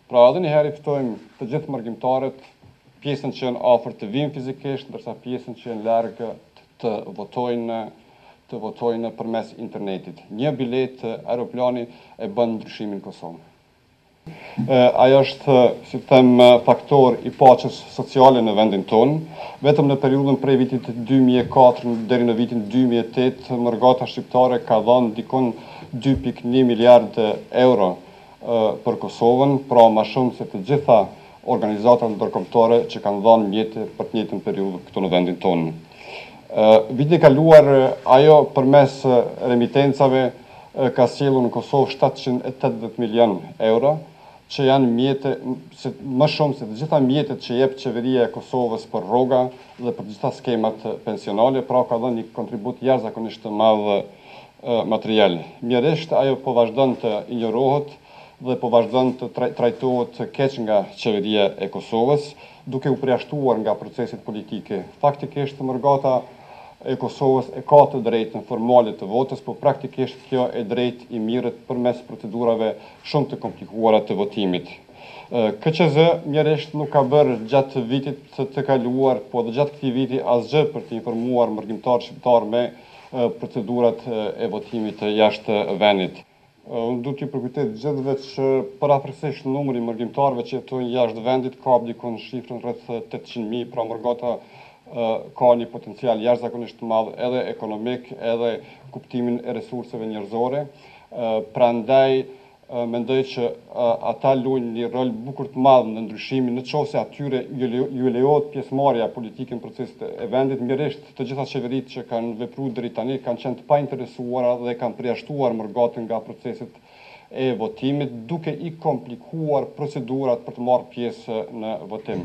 Pra edhe një herë i ftojmë të gjithë mërgjimtarët, pjesën që janë afër të vinë fizikisht, ndërsa pjesën që janë larg të votojnë përmes internetit. Një bilet aeroplani e bën ndryshimin në Kosovë. Ajo është, si them, faktor i paqes sociale në vendin tonë. Vetëm në periudhën prej vitit 2004 deri në vitin 2008, Mërgata shqiptare ka dhënë dikon 2.1 miliard euro për Kosovën, pra ma shumë se të gjitha organizatat ndërkombëtare që kanë dhënë mjete për të njëjtën periudhë këtu në vendin tonë. Vitin e kaluar, ajo përmes remitencave ka sjellur në Kosovë 780 milion euro, që janë mjete, më shumë se të gjitha mjetet që jep qeveria e Kosovës për rroga dhe për gjitha skemat pensionale, pra ka dhënë një kontribut jashtëzakonisht të madh material. Mjerisht ajo po vazhdon të injorohet dhe po vazhdon të trajtohet keq nga qeveria e Kosovës, duke u përjashtuar nga proceset politike. Faktikisht Mërgata e Kosovës e ka të drejtën formale të votës, por praktikisht kjo e drejtë i mirët përmes procedurave shumë të komplikuara të votimit. KQZ mjerisht nuk ka bërë gjatë vitit të kaluar, po dhe gjatë këtij viti asgjë për të informuar mërgjimtarët shqiptar me procedurat e votimit jashtë vendit. Unë du t'ju përkujtoj gjithëve që parafërsisht numri mërgjimtarëve që jetojnë jashtë vendit ka dikon shifrën rreth 800.000, pra Mërgata ka një potencial jashtëzakonisht të madh edhe ekonomik, edhe kuptimin e resurseve njerëzore. Prandaj mendoj që ata luajnë një rol bukur të madh në ndryshimin, nëse atyre ju lejohet pjesëmarrja politike në proceset e vendit. Mjerisht të gjitha qeveritë që kanë vepruar deri tani kanë qenë të painteresuara dhe kanë përjashtuar Mërgatën nga proceset e votimit, duke i komplikuar procedurat për të marrë pjesë në votim.